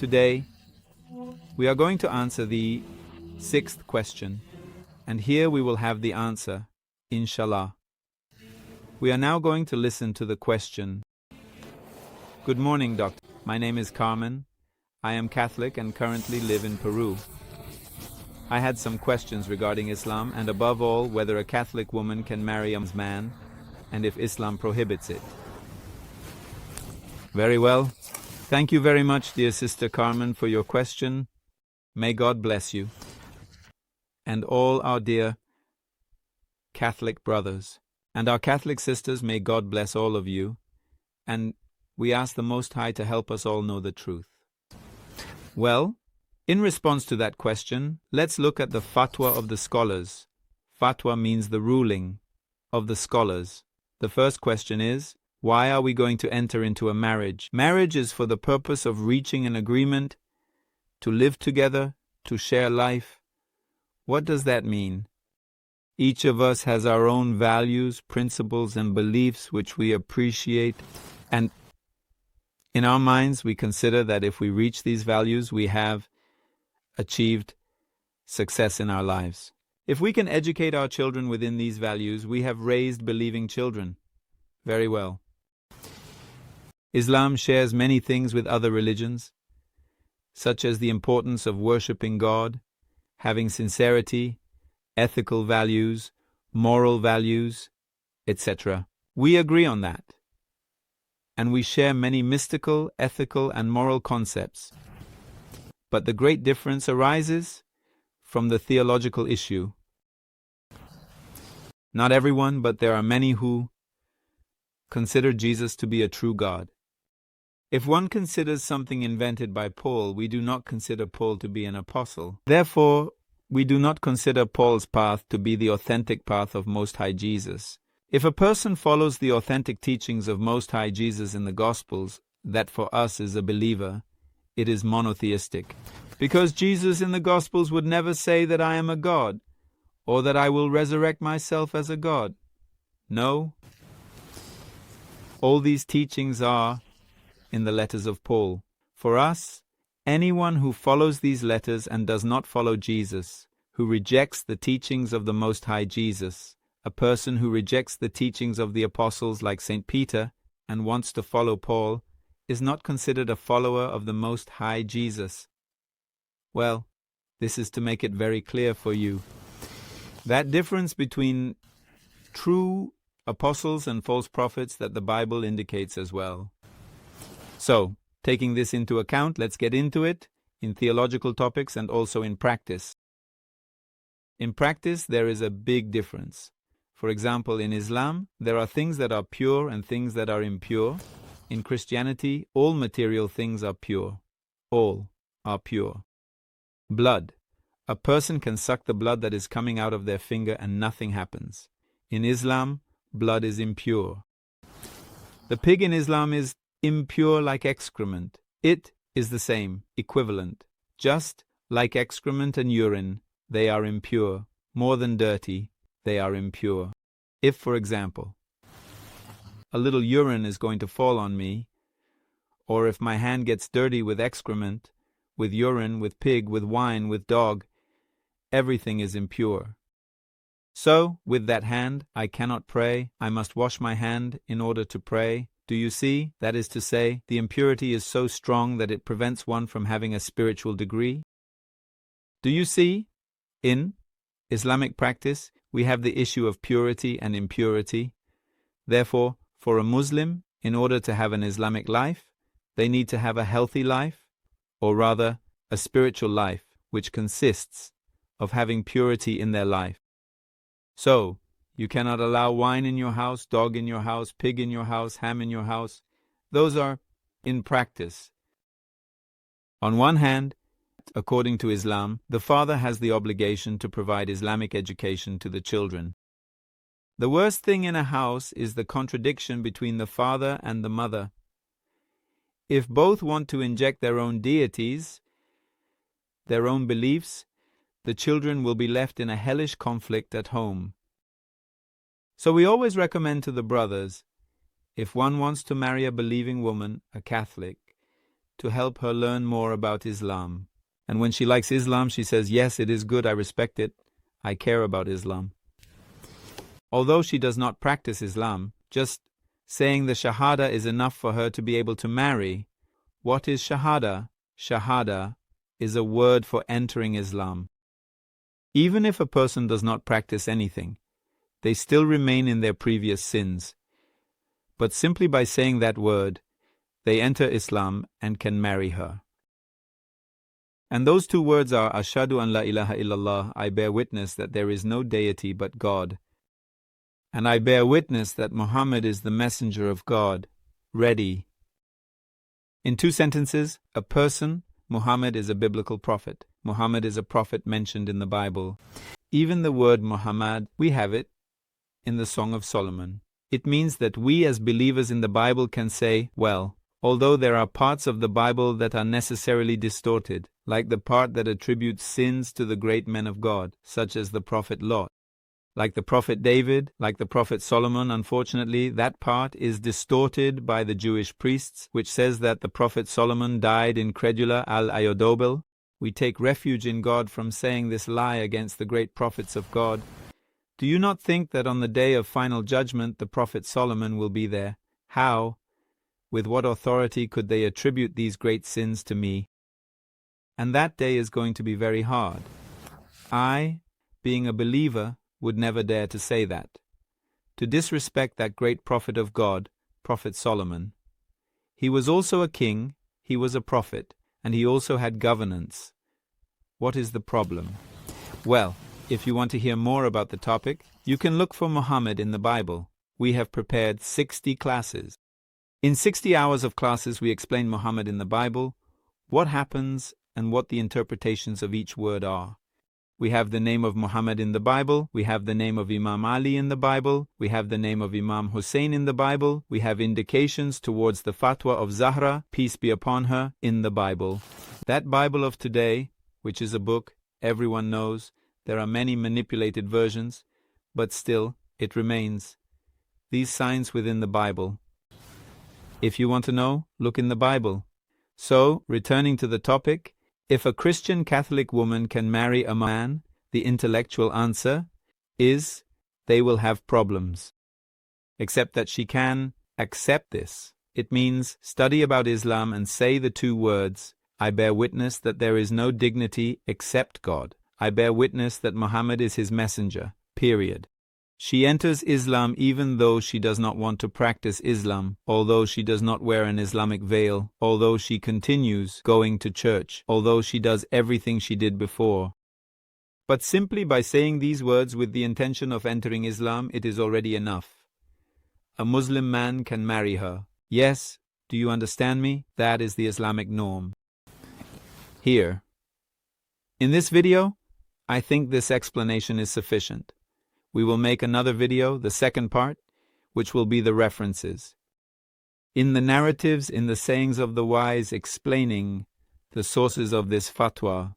Today, we are going to answer the sixth question, and here we will have the answer, inshallah. We are now going to listen to the question. Good morning, doctor. My name is Carmen. I am Catholic and currently live in Peru. I had some questions regarding Islam and above all whether a Catholic woman can marry a man and if Islam prohibits it. Very well. Thank you very much, dear Sister Carmen, for your question. May God bless you. And all our dear Catholic brothers and our Catholic sisters, may God bless all of you. And we ask the Most High to help us all know the truth. Well, in response to that question, let's look at the fatwa of the scholars. Fatwa means the ruling of the scholars. The first question is, why are we going to enter into a marriage? Marriage is for the purpose of reaching an agreement, to live together, to share life. What does that mean? Each of us has our own values, principles, and beliefs which we appreciate, and in our minds we consider that if we reach these values, we have achieved success in our lives. If we can educate our children within these values, we have raised believing children. Very well. Islam shares many things with other religions, such as the importance of worshipping God, having sincerity, ethical values, moral values, etc. We agree on that. And we share many mystical, ethical, and moral concepts. But the great difference arises from the theological issue. Not everyone, but there are many who consider Jesus to be a true God. If one considers something invented by Paul, we do not consider Paul to be an apostle. Therefore, we do not consider Paul's path to be the authentic path of Most High Jesus. If a person follows the authentic teachings of Most High Jesus in the Gospels, that for us is a believer, it is monotheistic. Because Jesus in the Gospels would never say that I am a God, or that I will resurrect myself as a God. No. All these teachings are in the letters of Paul. For us, anyone who follows these letters and does not follow Jesus, who rejects the teachings of the Most High Jesus, a person who rejects the teachings of the apostles like St. Peter and wants to follow Paul, is not considered a follower of the Most High Jesus. Well, this is to make it very clear for you. That difference between true apostles and false prophets that the Bible indicates as well. So, taking this into account, let's get into it in theological topics and also in practice. In practice, there is a big difference. For example, in Islam, there are things that are pure and things that are impure. In Christianity, all material things are pure. All are pure. Blood. A person can suck the blood that is coming out of their finger and nothing happens. In Islam, blood is impure. The pig in Islam is impure like excrement. It is the same, equivalent. Just like excrement and urine, they are impure. More than dirty, they are impure. If, for example, a little urine is going to fall on me, or if my hand gets dirty with excrement, with urine, with pig, with wine, with dog, everything is impure. So, with that hand, I cannot pray. I must wash my hand in order to pray. Do you see? That is to say, the impurity is so strong that it prevents one from having a spiritual degree. Do you see? In Islamic practice, we have the issue of purity and impurity. Therefore, for a Muslim, in order to have an Islamic life, they need to have a healthy life, or rather, a spiritual life, which consists of having purity in their life. So, you cannot allow wine in your house, dog in your house, pig in your house, ham in your house. Those are in practice. On one hand, according to Islam, the father has the obligation to provide Islamic education to the children. The worst thing in a house is the contradiction between the father and the mother. If both want to inject their own deities, their own beliefs, the children will be left in a hellish conflict at home. So we always recommend to the brothers, if one wants to marry a believing woman, a Catholic, to help her learn more about Islam. And when she likes Islam, she says, yes, it is good, I respect it, I care about Islam. Although she does not practice Islam, just saying the Shahada is enough for her to be able to marry. What is Shahada? Shahada is a word for entering Islam. Even if a person does not practice anything, they still remain in their previous sins. But simply by saying that word, they enter Islam and can marry her. And those two words are Ashhadu an la ilaha illallah, I bear witness that there is no deity but God, and I bear witness that Muhammad is the messenger of God. Ready. In 2 sentences, a person, Muhammad is a biblical prophet. Muhammad is a prophet mentioned in the Bible. Even the word Muhammad, we have it in the Song of Solomon. It means that we as believers in the Bible can say, well, although there are parts of the Bible that are necessarily distorted, like the part that attributes sins to the great men of God, such as the prophet Lot, like the prophet David, like the prophet Solomon, unfortunately, that part is distorted by the Jewish priests, which says that the prophet Solomon died incredula al-Ayodobel. We take refuge in God from saying this lie against the great prophets of God. Do you not think that on the day of final judgment the prophet Solomon will be there? How, with what authority could they attribute these great sins to me? And that day is going to be very hard. I, being a believer, would never dare to say that, to disrespect that great prophet of God, Prophet Solomon. He was also a king, he was a prophet, and he also had governance. What is the problem? Well, if you want to hear more about the topic, you can look for Muhammad in the Bible. We have prepared 60 classes. In 60 hours of classes, we explain Muhammad in the Bible, what happens, and what the interpretations of each word are. We have the name of Muhammad in the Bible, we have the name of Imam Ali in the Bible, we have the name of Imam Hussein in the Bible, we have indications towards the fatwa of Zahra, peace be upon her, in the Bible. That Bible of today, which is a book everyone knows, there are many manipulated versions, but still, it remains. These signs within the Bible. If you want to know, look in the Bible. So, returning to the topic, if a Christian Catholic woman can marry a man, the intellectual answer is they will have problems. Except that she can accept this. It means study about Islam and say the 2 words, I bear witness that there is no dignity except God. I bear witness that Muhammad is his messenger, period. She enters Islam even though she does not want to practice Islam, although she does not wear an Islamic veil, although she continues going to church, although she does everything she did before. But simply by saying these words with the intention of entering Islam, it is already enough. A Muslim man can marry her. Yes, do you understand me? That is the Islamic norm. Here. In this video, I think this explanation is sufficient. We will make another video, the second part, which will be the references. In the narratives, in the sayings of the wise, explaining the sources of this fatwa.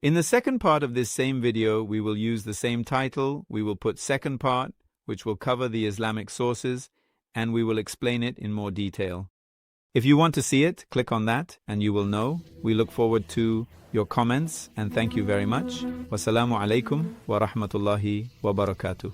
In the second part of this same video, we will use the same title, we will put second part, which will cover the Islamic sources, and we will explain it in more detail. If you want to see it, click on that, and you will know. We look forward to your comments, and thank you very much. Wassalamu alaikum wa rahmatullahi wa barakatuh.